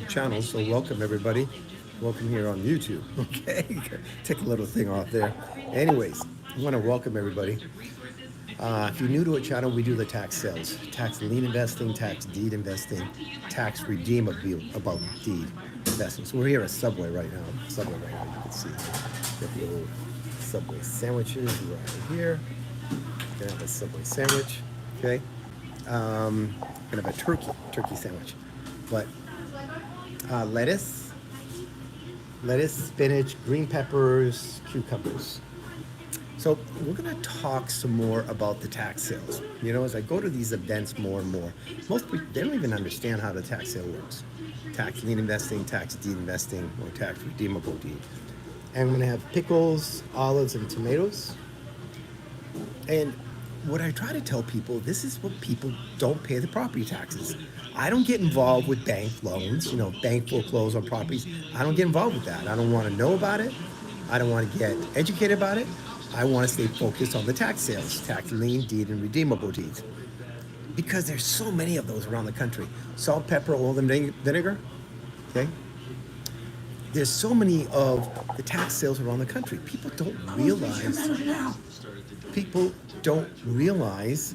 channel, so welcome everybody. Welcome here on YouTube, okay? Take a little thing off there. Anyways, I want to welcome everybody. If you're new to our channel, we do the tax sales, tax lien investing, tax deed investing, tax redeemable about deed investing. So we're here at Subway right now. Subway right now, you can see. Got the old Subway sandwiches right here. Gonna have a Subway sandwich, okay? Gonna have a turkey sandwich. But lettuce, spinach, green peppers, cucumbers. So we're gonna talk some more about the tax sales. You know, as I go to these events more and more, most people, they don't even understand how the tax sale works. Tax lien investing, tax deed investing, or tax redeemable deed. And I'm gonna have pickles, olives, and tomatoes. And what I try to tell people, this is what people don't pay the property taxes. I don't get involved with bank loans, bank foreclose on properties. I don't get involved with that. I don't want to know about it. I don't want to get educated about it. I want to stay focused on the tax sales, tax lien, deed, and redeemable deeds. Because there's so many of those around the country. Salt, pepper, oil, and vinegar, okay? There's so many of the tax sales around the country. People don't realize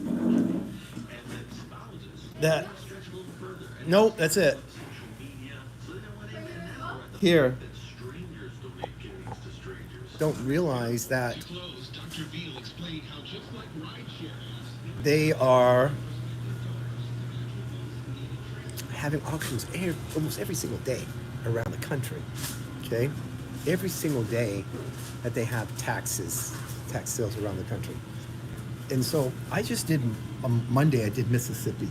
that, nope, that's it. Here, don't realize that they are having auctions almost every single day around the country, okay? Every single day that they have tax sales around the country. And so I just did, on Monday, I did Mississippi,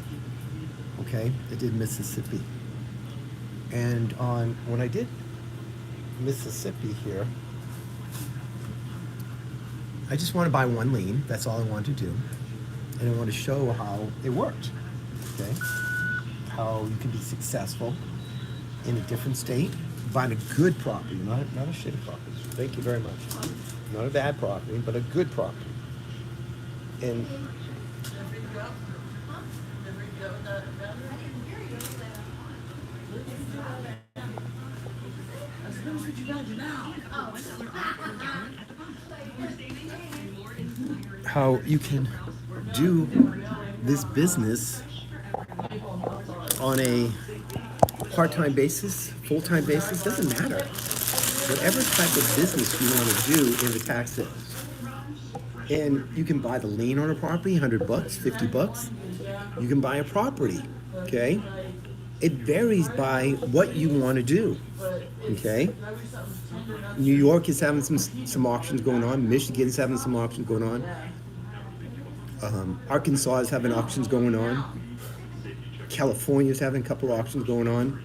okay? I did Mississippi. And when I did Mississippi here, I just want to buy one lien. That's all I wanted to do. And I want to show how it worked, okay? How you can be successful in a different state, find a good property, not a shitty property. Thank you very much. Not a bad property, but a good property. And how you can do this business on a part-time basis, full-time basis, doesn't matter. Whatever type of business you want to do in the tax sales. And you can buy the lien on a property, $100, $50. You can buy a property, okay? It varies by what you want to do, okay? New York is having some auctions going on. Michigan is having some auctions going on. Arkansas is having auctions going on. California is having a couple of auctions going on.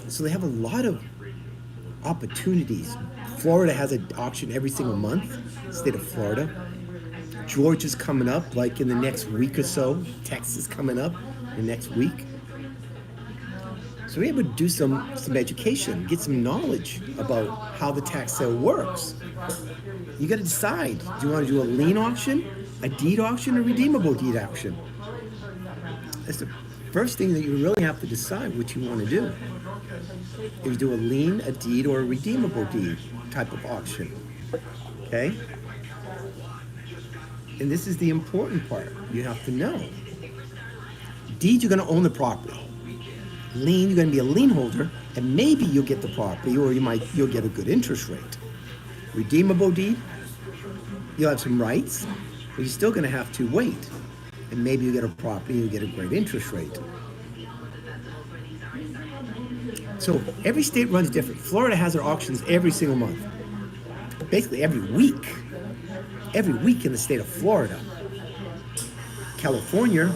So they have a lot of opportunities. Florida has an auction every single month, state of Florida. Georgia's coming up like in the next week or so. Texas is coming up in the next week. So we're able to do some education, get some knowledge about how the tax sale works. You got to decide, do you want to do a lien auction, a deed auction, or redeemable deed auction? That's the first thing that you really have to decide what you want to do. If you do a lien, a deed, or a redeemable deed type of auction, okay? And this is the important part. You have to know. Deed, you're going to own the property. Lien, you're going to be a lien holder, and maybe you'll get the property, or you'll get a good interest rate. Redeemable deed, you'll have some rights, but you're still going to have to wait. And maybe you get a property, you get a great interest rate. So every state runs different. Florida has their auctions every single month. Basically every week. Every week in the state of Florida. California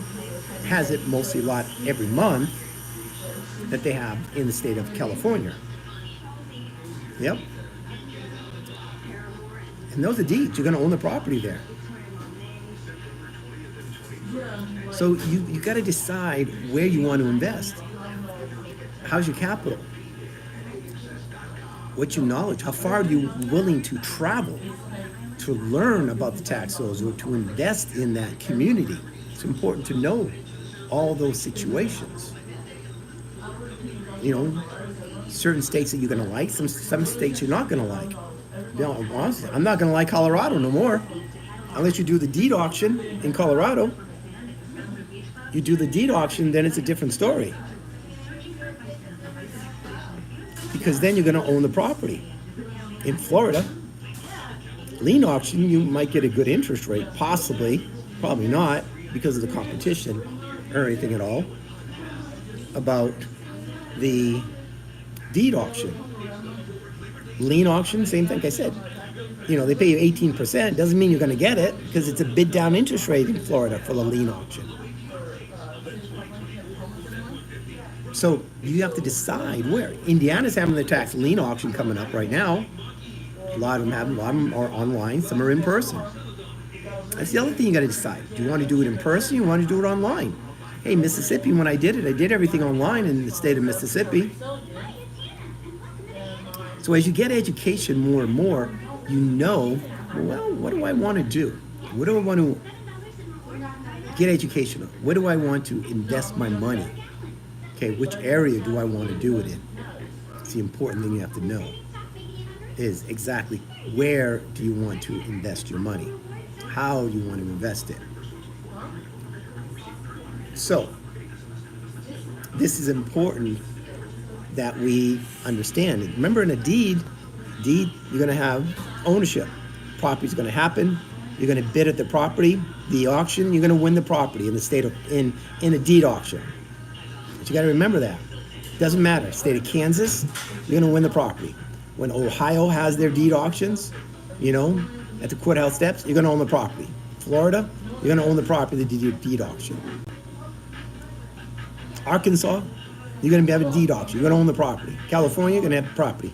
has it mostly a lot every month that they have in the state of California. Yep. And those are deeds. You're going to own the property there. So you got to decide where you want to invest. How's your capital? What's your knowledge? How far are you willing to travel to learn about the tax laws or to invest in that community? It's important to know all those situations. You know, certain states that you're going to like, some states you're not going to like. You know, honestly, I'm not going to like Colorado no more, unless you do the deed auction in Colorado. You do the deed auction, then it's a different story. Because then you're going to own the property. In Florida, lien auction, you might get a good interest rate, possibly, probably not, because of the competition or anything at all, about the deed auction. Lien auction, same thing. Like I said, you know, they pay you 18%. Doesn't mean you're going to get it, because it's a bid down interest rate in Florida for the lien auction. So you have to decide where. Indiana's having the tax lien auction coming up right now. A lot of them are online, some are in person. That's the other thing you got to decide. Do you want to do it in person, or you want to do it online? Hey, Mississippi, when I did everything online in the state of Mississippi. So as you get education more and more, you know, well, what do I want to do? What do I want to get education on? What do I want to invest my money? Okay, which area do I want to do it in? It's the important thing you have to know, is exactly where do you want to invest your money? How you want to invest it. So, this is important that we understand. Remember, in a deed, you're going to have ownership. Property's going to happen. You're going to bid at the property. The auction, you're going to win the property in the state of in a deed auction. But you got to remember that. Doesn't matter. State of Kansas, you're going to win the property. When Ohio has their deed auctions, you know, at the courthouse steps, you're going to own the property. Florida, you're going to own the property, the deed auction. Arkansas, you're going to have a deed auction. You're going to own the property. California, you're going to have the property.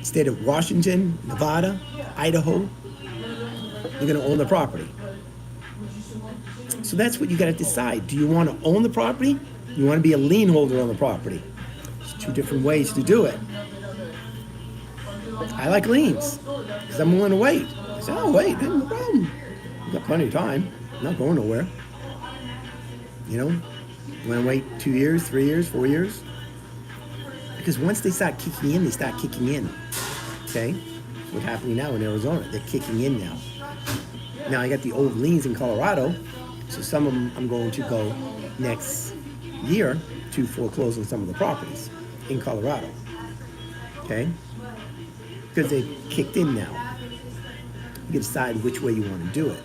State of Washington, Nevada, Idaho, you're going to own the property. So that's what you got to decide. Do you want to own the property? You want to be a lien holder on the property? There's two different ways to do it. I like liens because I'm willing to wait. I say, oh, wait, no problem. You've got plenty of time. I'm not going nowhere. You know, you want to wait 2 years, 3 years, 4 years? Because once they start kicking in, they start kicking in. Okay? That's what's happening now in Arizona. They're kicking in now. Now, I got the old liens in Colorado, so some of them I'm going to go next year to foreclose on some of the properties in Colorado. Okay? Because they kicked in now. You can decide which way you want to do it.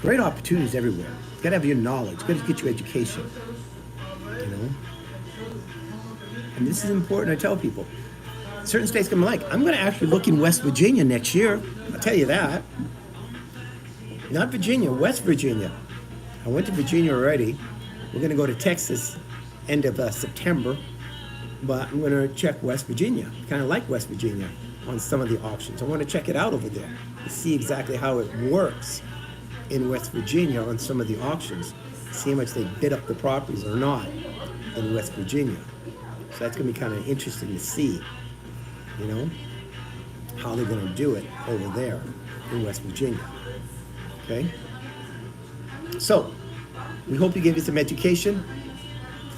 Great opportunities everywhere. You got to have your knowledge. You got to get your education. You know? And this is important. I tell people, certain states come like, I'm going to actually look in West Virginia next year. I'll tell you that. Not Virginia, West Virginia. I went to Virginia already. We're going to go to Texas end of September. But I'm going to check West Virginia. I kind of like West Virginia on some of the auctions. I want to check it out over there to see exactly how it works in West Virginia on some of the auctions. See how much they bid up the properties or not in West Virginia. So that's going to be kind of interesting to see, you know, how they're going to do it over there in West Virginia. Okay? So, we hope you gave you some education,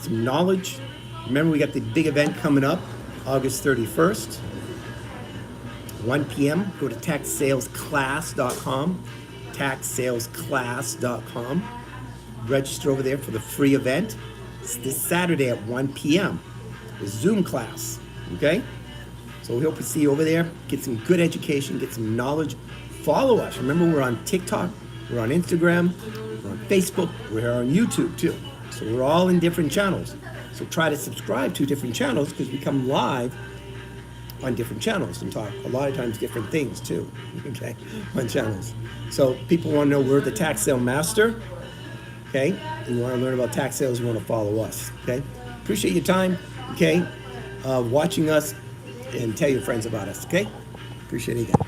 some knowledge. Remember, we got the big event coming up, August 31st, 1 p.m. Go to taxsalesclass.com, taxsalesclass.com. Register over there for the free event. It's this Saturday at 1 p.m. The Zoom class, okay? So we hope to see you over there. Get some good education, get some knowledge. Follow us. Remember, we're on TikTok, we're on Instagram, we're on Facebook, we're on YouTube too. So we're all in different channels. So try to subscribe to different channels because we come live on different channels and talk a lot of times different things too, okay, on channels. So people want to know we're the tax sale master, okay? And you want to learn about tax sales, you want to follow us, okay? Appreciate your time, okay? Watching us, and tell your friends about us, okay? Appreciate it again.